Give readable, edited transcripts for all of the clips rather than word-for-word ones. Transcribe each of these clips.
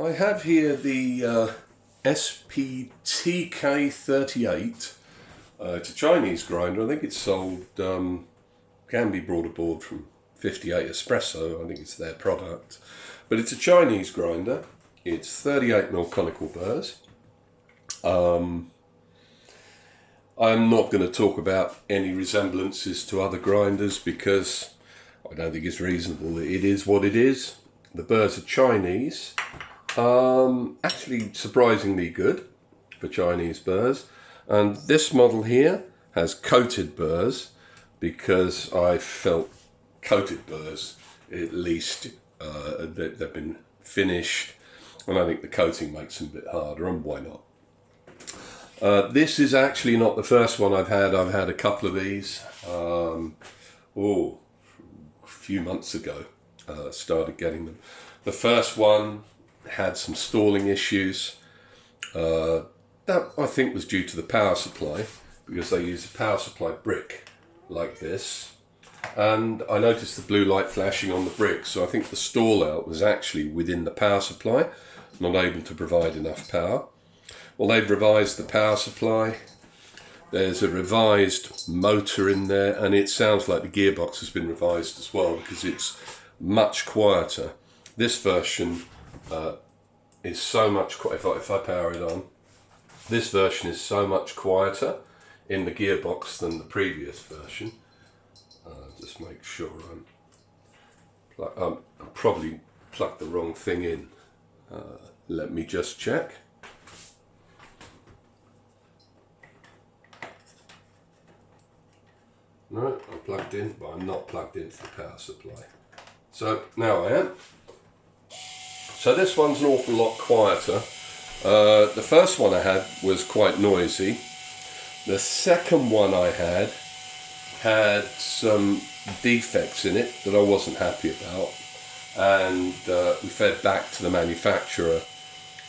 I have here the SPTK 38. It's a Chinese grinder. I think it's sold, can be brought aboard from 58 Espresso. I think it's their product. But it's a Chinese grinder. It's 38mm conical burrs. I'm not going to talk about any resemblances to other grinders because I don't think it's reasonable. It is what it is. The burrs are Chinese. Actually surprisingly good for Chinese burrs. And this model here has coated burrs because I felt coated burrs, at least they've been finished, and I think the coating makes them a bit harder, and why not? This is actually not the first one I've had. I've had a couple of these. A few months ago, started getting them. The first one had some stalling issues. That I think was due to the power supply, because they use a power supply brick like this. And I noticed the blue light flashing on the brick, so I think the stall out was actually within the power supply, not able to provide enough power. Well, they've revised the power supply. There's a revised motor in there, and it sounds like the gearbox has been revised as well because it's much quieter. This version is so much quieter. If I power it on, this version is so much quieter in the gearbox than the previous version. Just make sure I probably plugged the wrong thing in. Let me just check. No, I'm plugged in, but I'm not plugged into the power supply. So now I am. So this one's an awful lot quieter. The first one I had was quite noisy. The second one I had some defects in it that I wasn't happy about, and we fed back to the manufacturer.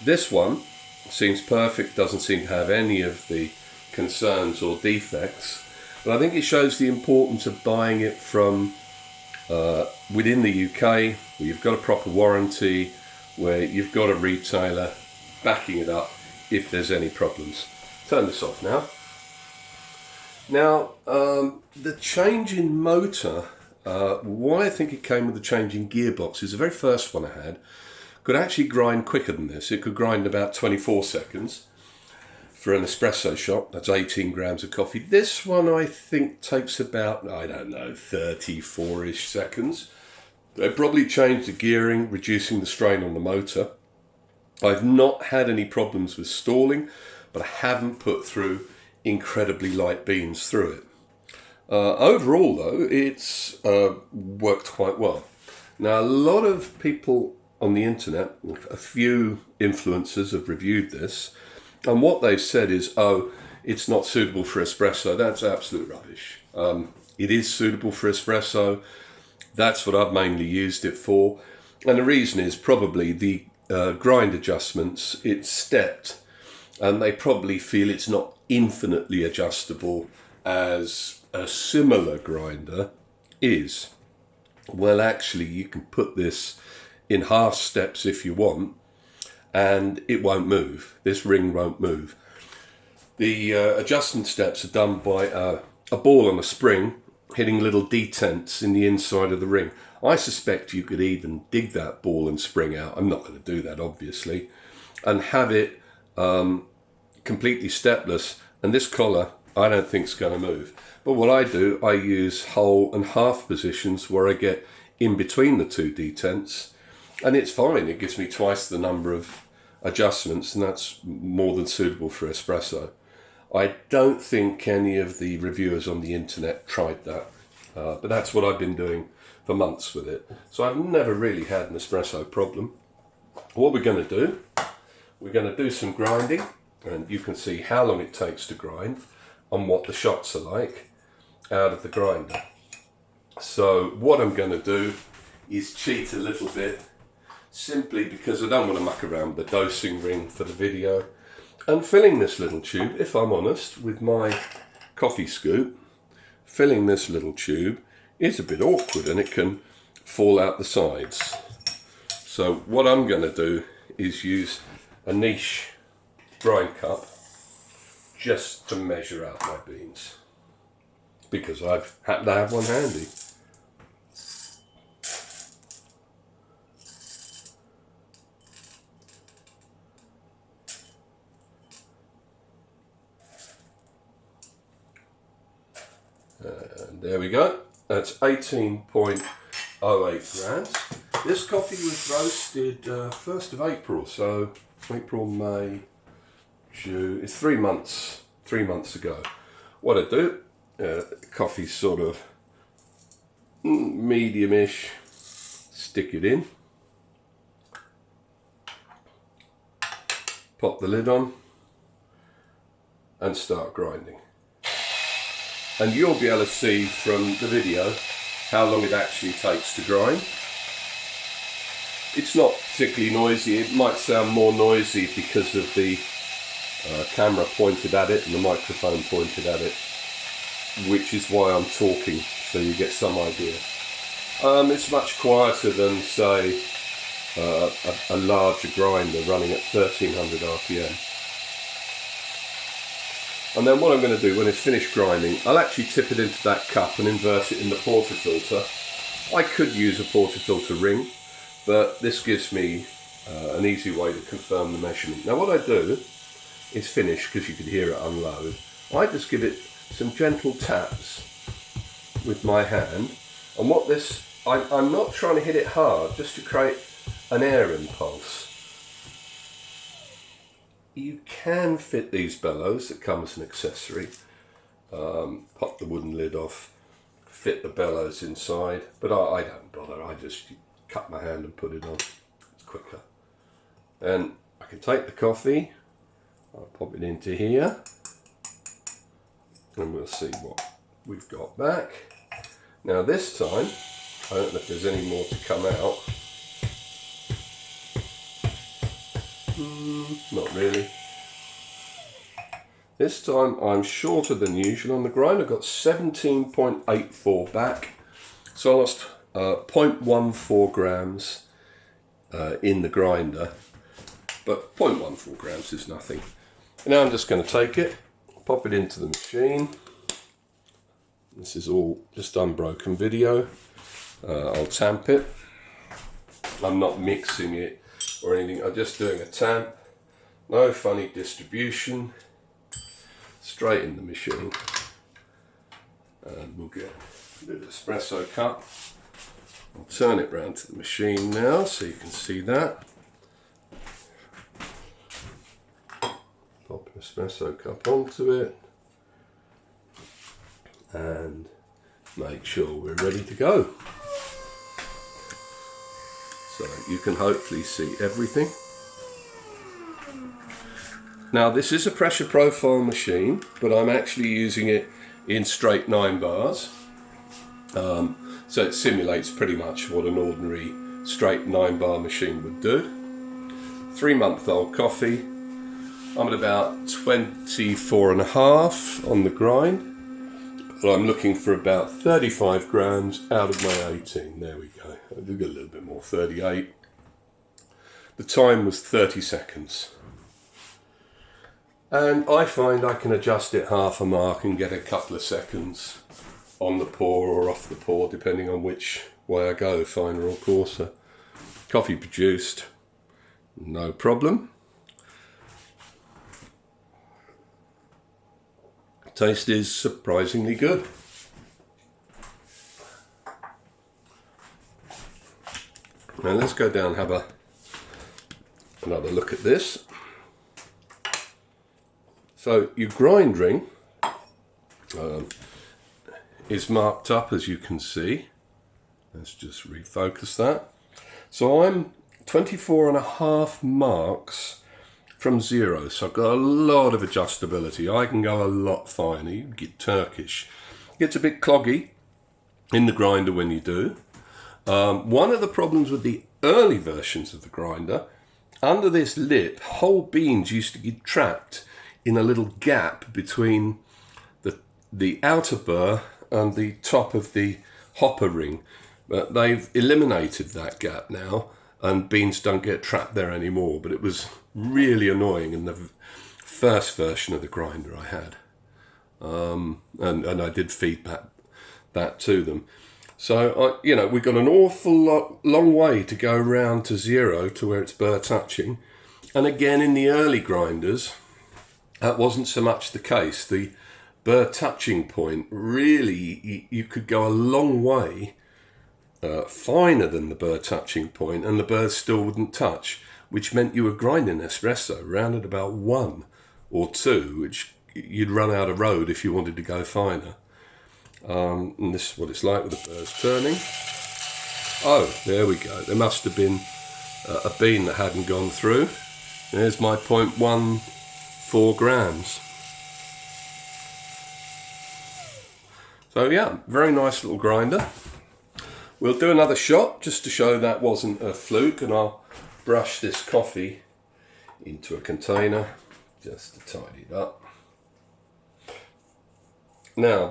This one seems perfect, doesn't seem to have any of the concerns or defects, but I think it shows the importance of buying it from within the UK, where you've got a proper warranty, where you've got a retailer backing it up if there's any problems. Turn this off now. Now, the change in motor, why I think it came with the change in gearbox is the very first one I had could actually grind quicker than this. It could grind in about 24 seconds for an espresso shot. That's 18 grams of coffee. This one I think takes about, I don't know, 34-ish seconds. They probably changed the gearing, reducing the strain on the motor. I've not had any problems with stalling, but I haven't put through incredibly light beans through it. Overall though, it's worked quite well. Now a lot of people on the internet, a few influencers have reviewed this, and what they've said is, oh, it's not suitable for espresso. That's absolute rubbish. It is suitable for espresso. That's what I've mainly used it for, and the reason is probably the grind adjustments. It's stepped, and they probably feel it's not infinitely adjustable as a similar grinder is. Well, actually you can put this in half steps if you want, and it won't move. This ring won't move. The adjustment steps are done by a ball on a spring hitting little detents in the inside of the ring. I suspect you could even dig that ball and spring out. I'm not going to do that obviously, and have it completely stepless, and this collar I don't think is going to move. But what I do, I use whole and half positions where I get in between the two detents, and it's fine. It gives me twice the number of adjustments, and that's more than suitable for espresso. I don't think any of the reviewers on the internet tried that, but that's what I've been doing for months with it. So I've never really had an espresso problem. What we're going to do, we're going to do some grinding, and you can see how long it takes to grind and what the shots are like out of the grinder. So what I'm going to do is cheat a little bit, simply because I don't want to muck around with the dosing ring for the video. And filling this little tube, if I'm honest, with my coffee scoop, filling this little tube is a bit awkward and it can fall out the sides. So what I'm going to do is use a niche grind cup just to measure out my beans, because I've had to have one handy. And there we go. That's 18.08 grams. This coffee was roasted 1st of April, so April, May, June. It's 3 months. 3 months ago. What I do, coffee's sort of medium-ish. Stick it in. Pop the lid on and start grinding. And you'll be able to see from the video how long it actually takes to grind. It's not particularly noisy. It might sound more noisy because of the camera pointed at it and the microphone pointed at it, which is why I'm talking, so you get some idea. It's much quieter than, say, a larger grinder running at 1300 RPM. And then what I'm going to do when it's finished grinding, I'll actually tip it into that cup and invert it in the portafilter. I could use a portafilter ring, but this gives me an easy way to confirm the measurement. Now what I do is finish, because you could hear it unload, I just give it some gentle taps with my hand. And what this, I'm not trying to hit it hard, just to create an air impulse. You can fit these bellows that come as an accessory. Pop the wooden lid off, fit the bellows inside, but I don't bother. I just cut my hand and put it on. It's quicker. And I can take the coffee, I'll pop it into here, and we'll see what we've got back. Now this time, I don't know if there's any more to come out. Not really. This time I'm shorter than usual on the grind. I've got 17.84 back. So I lost 0.14 grams in the grinder. But 0.14 grams is nothing. Now I'm just going to take it, pop it into the machine. This is all just unbroken video. I'll tamp it. I'm not mixing it or anything, I'm just doing a tamp. No funny distribution. Straight in the machine. And we'll get a little espresso cup. I'll turn it round to the machine now so you can see that. Pop an espresso cup onto it. And make sure we're ready to go. So you can hopefully see everything. Now this is a pressure profile machine, but I'm actually using it in straight 9 bars. So it simulates pretty much what an ordinary straight 9 bar machine would do. 3-month-old coffee. I'm at about 24.5 on the grind. But I'm looking for about 35 grams out of my 18. There we go. I did get a little bit more, 38. The time was 30 seconds. And I find I can adjust it half a mark and get a couple of seconds on the pour or off the pour, depending on which way I go, finer or coarser. Coffee produced, no problem. Taste is surprisingly good. Now let's go down and have another look at this. So your grind ring is marked up, as you can see. Let's just refocus that. So I'm 24.5 marks from 0, so I've got a lot of adjustability. I can go a lot finer. You can get Turkish. It gets a bit cloggy in the grinder when you do. One of the problems with the early versions of the grinder, under this lip, whole beans used to get trapped in a little gap between the outer burr and the top of the hopper ring. But they've eliminated that gap now, and beans don't get trapped there anymore. But it was really annoying in the first version of the grinder I had. And I did feed that to them. So, we've got an awful long way to go round to 0 to where it's burr touching. And again, in the early grinders, that wasn't so much the case. The burr touching point, really, you could go a long way finer than the burr touching point, and the burrs still wouldn't touch, which meant you were grinding espresso round at about 1 or 2, which you'd run out of road if you wanted to go finer. And this is what it's like with the burrs turning. Oh, there we go. There must have been a bean that hadn't gone through. There's my 0.14 grams. So yeah, very nice little grinder. We'll do another shot just to show that wasn't a fluke, and I'll brush this coffee into a container just to tidy it up. Now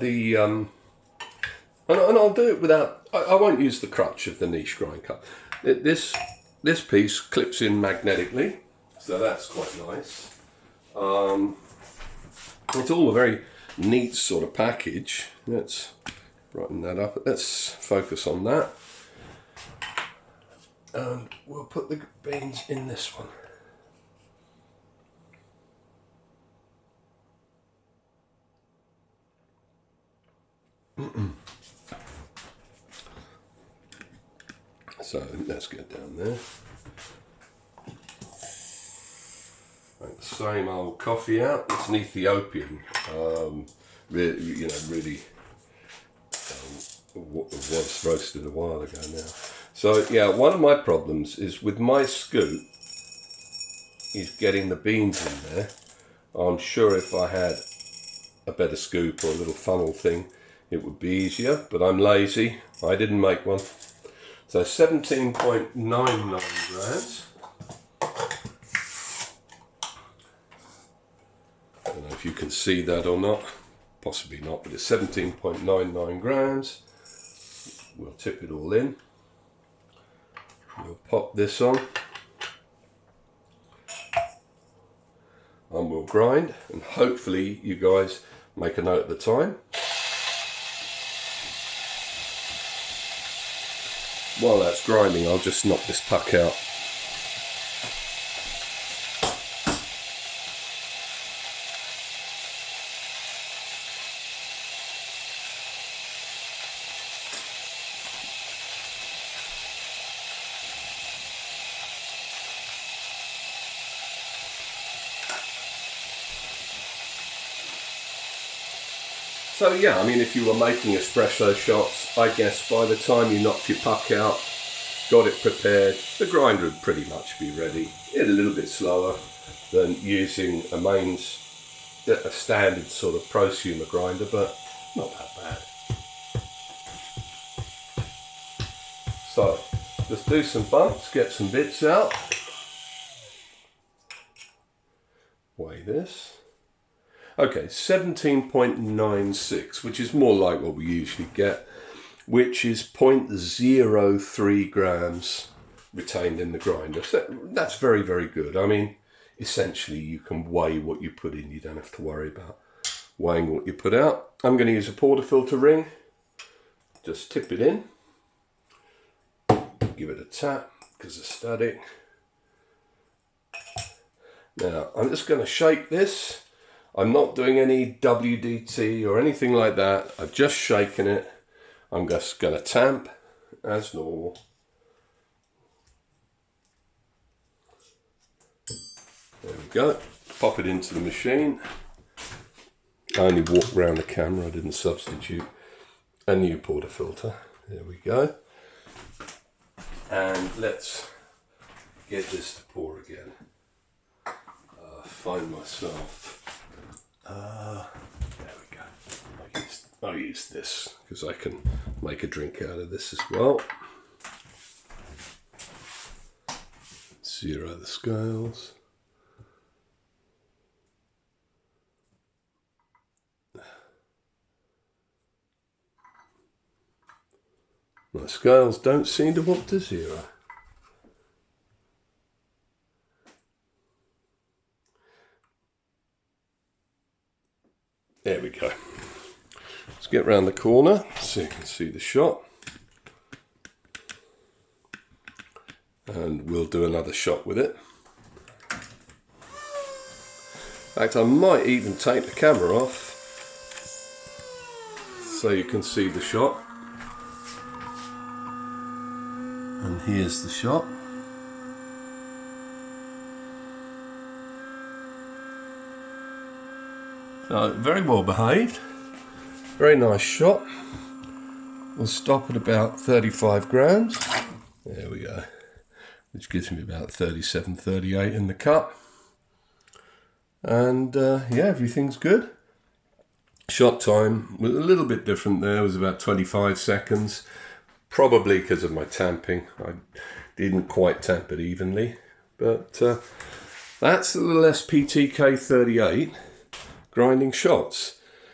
and I'll do it without, I won't use the crutch of the niche grind cup. This piece clips in magnetically, so that's quite nice. It's all a very neat sort of package. Let's brighten that up. Let's focus on that. And we'll put the beans in this one. So let's get down there. Make the same old coffee out. It's an Ethiopian, really was roasted a while ago now. So yeah, one of my problems is with my scoop is getting the beans in there. I'm sure if I had a better scoop or a little funnel thing, it would be easier, but I'm lazy. I didn't make one. So 17.99 grams. I don't know if you can see that or not. Possibly not, but it's 17.99 grams. We'll tip it all in. We'll pop this on. And we'll grind, and hopefully you guys make a note at the time. While that's grinding, I'll just knock this puck out. So yeah, I mean, if you were making espresso shots, I guess by the time you knocked your puck out, got it prepared, the grinder would pretty much be ready. It's a little bit slower than using a mains, a standard sort of prosumer grinder, but not that bad. So, let's do some bumps, get some bits out. Weigh this. Okay, 17.96, which is more like what we usually get, which is 0.03 grams retained in the grinder. So that's very, very good. I mean, essentially you can weigh what you put in. You don't have to worry about weighing what you put out. I'm going to use a portafilter ring. Just tip it in. Give it a tap because it's static. Now, I'm just going to shake this. I'm not doing any WDT or anything like that. I've just shaken it. I'm just going to tamp as normal. There we go. Pop it into the machine. I only walked around the camera. I didn't substitute a new portafilter. There we go. And let's get this to pour again. Find myself. There we go. I'll use this because I can make a drink out of this as well. Zero the scales. My scales don't seem to want to zero. get round the corner so you can see the shot. And we'll do another shot with it. In fact, I might even take the camera off so you can see the shot. And here's the shot. So, very well behaved. Very nice shot. We'll stop at about 35 grams. There we go. Which gives me about 37, 38 in the cup. And yeah, everything's good. Shot time was a little bit different there. It was about 25 seconds. Probably because of my tamping. I didn't quite tamp it evenly. But that's the little SPTK 38 grinding shots.